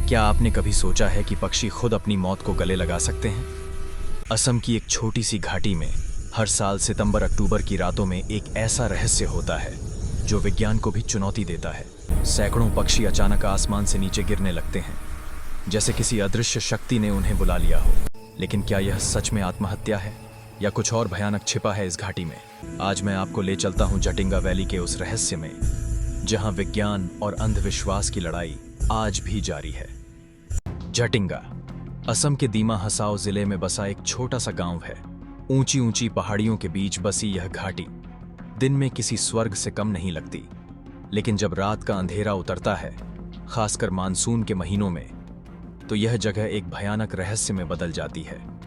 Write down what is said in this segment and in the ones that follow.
क्या आपने कभी सोचा है कि पक्षी खुद अपनी मौत को गले लगा सकते हैं? असम की एक छोटी सी घाटी में हर साल सितंबर-अक्टूबर की रातों में एक ऐसा रहस्य होता है जो विज्ञान को भी चुनौती देता है। सैकड़ों पक्षी अचानक आसमान से नीचे गिरने लगते हैं, जैसे किसी अदृश्य शक्ति ने उन्हें बुला लिया हो। लेकिन क्या यह सच में आत्महत्या है या कुछ और भयानक छिपा है इस घाटी में? आज मैं आपको ले चलता हूँ जटिंगा वैली के उस रहस्य में, जहाँ विज्ञान और अंधविश्वास की लड़ाई आज भी जारी है। जटिंगा असम के दीमा हसाओ जिले में बसा एक छोटा सा गांव है। ऊंची ऊंची पहाड़ियों के बीच बसी यह घाटी दिन में किसी स्वर्ग से कम नहीं लगती, लेकिन जब रात का अंधेरा उतरता है, खासकर मानसून के महीनों में, तो यह जगह एक भयानक रहस्य में बदल जाती है।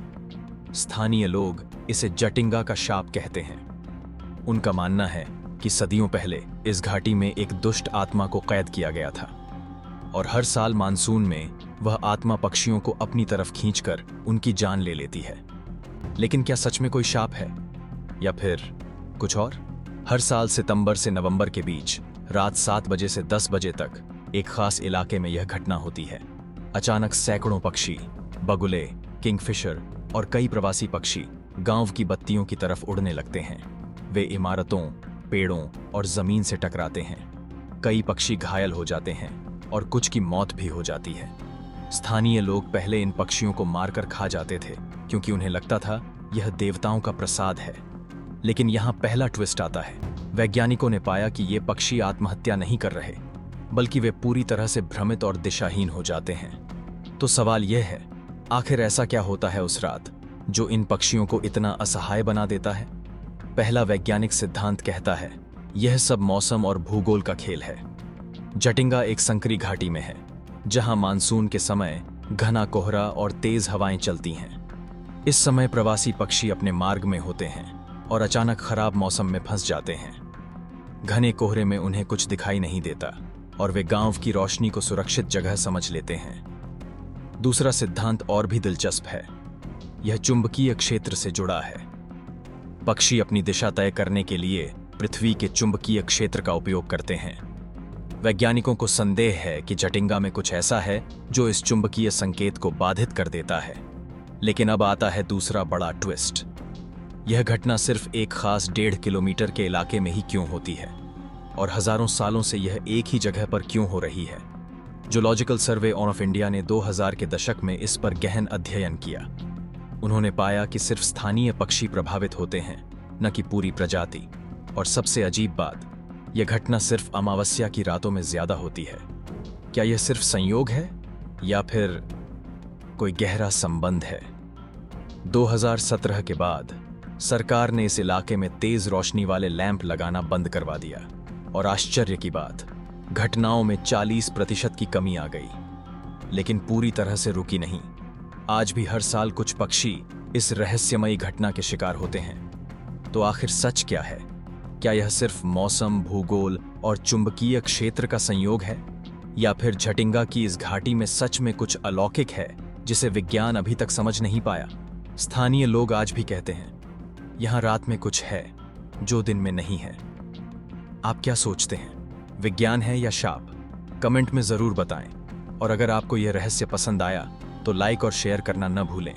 स्थानीय लोग इसे जटिंगा का शाप कहते हैं। उनका मानना है कि सदियों पहले इस घाटी में एक दुष्ट आत्मा को कैद किया गया था और हर साल मानसून में वह आत्मा पक्षियों को अपनी तरफ खींचकर उनकी जान ले लेती है। लेकिन क्या सच में कोई शाप है या फिर कुछ और? हर साल सितंबर से नवंबर के बीच रात 7 बजे से 10 बजे तक एक खास इलाके में यह घटना होती है। अचानक सैकड़ों पक्षी, बगुले, किंगफिशर और कई प्रवासी पक्षी गांव की बत्तियों की तरफ उड़ने लगते हैं। वे इमारतों, पेड़ों और जमीन से टकराते हैं। कई पक्षी घायल हो जाते हैं और कुछ की मौत भी हो जाती है। स्थानीय लोग पहले इन पक्षियों को मारकर खा जाते थे क्योंकि उन्हें लगता था यह देवताओं का प्रसाद है। लेकिन यहाँ पहला ट्विस्ट आता है। वैज्ञानिकों ने पाया कि ये पक्षी आत्महत्या नहीं कर रहे, बल्कि वे पूरी तरह से भ्रमित और दिशाहीन हो जाते हैं। तो सवाल यह है, आखिर ऐसा क्या होता है उस रात जो इन पक्षियों को इतना असहाय बना देता है? पहला वैज्ञानिक सिद्धांत कहता है, यह सब मौसम और भूगोल का खेल है। जटिंगा एक संकरी घाटी में है, जहां मानसून के समय घना कोहरा और तेज हवाएं चलती हैं। इस समय प्रवासी पक्षी अपने मार्ग में होते हैं और अचानक खराब मौसम में फंस जाते हैं। घने कोहरे में उन्हें कुछ दिखाई नहीं देता और वे गांव की रोशनी को सुरक्षित जगह समझ लेते हैं। दूसरा सिद्धांत और भी दिलचस्प है। यह चुंबकीय क्षेत्र से जुड़ा है। पक्षी अपनी दिशा तय करने के लिए पृथ्वी के चुंबकीय क्षेत्र का उपयोग करते हैं। वैज्ञानिकों को संदेह है कि जटिंगा में कुछ ऐसा है जो इस चुंबकीय संकेत को बाधित कर देता है। लेकिन अब आता है दूसरा बड़ा ट्विस्ट। यह घटना सिर्फ एक खास 1.5 किलोमीटर के इलाके में ही क्यों होती है और हजारों सालों से यह एक ही जगह पर क्यों हो रही है? जूलॉजिकल सर्वे ऑफ इंडिया ने 2000 के दशक में इस पर गहन अध्ययन किया। उन्होंने पाया कि सिर्फ स्थानीय पक्षी प्रभावित होते हैं, न कि पूरी प्रजाति। और सबसे अजीब बात, यह घटना सिर्फ अमावस्या की रातों में ज्यादा होती है। क्या यह सिर्फ संयोग है या फिर कोई गहरा संबंध है? 2017 के बाद सरकार ने इस इलाके में तेज रोशनी वाले लैंप लगाना बंद करवा दिया और आश्चर्य की बात, घटनाओं में 40% की कमी आ गई। लेकिन पूरी तरह से रुकी नहीं। आज भी हर साल कुछ पक्षी इस रहस्यमयी घटना के शिकार होते हैं। तो आखिर सच क्या है? क्या यह सिर्फ मौसम, भूगोल और चुंबकीय क्षेत्र का संयोग है, या फिर जटिंगा की इस घाटी में सच में कुछ अलौकिक है जिसे विज्ञान अभी तक समझ नहीं पाया? स्थानीय लोग आज भी कहते हैं, यहाँ रात में कुछ है जो दिन में नहीं है। आप क्या सोचते हैं, विज्ञान है या शाप? कमेंट में जरूर बताएं। और अगर आपको यह रहस्य पसंद आया तो लाइक और शेयर करना न भूलें,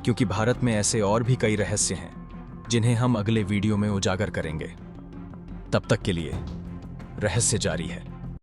क्योंकि भारत में ऐसे और भी कई रहस्य हैं जिन्हें हम अगले वीडियो में उजागर करेंगे। तब तक के लिए रहस्य जारी है।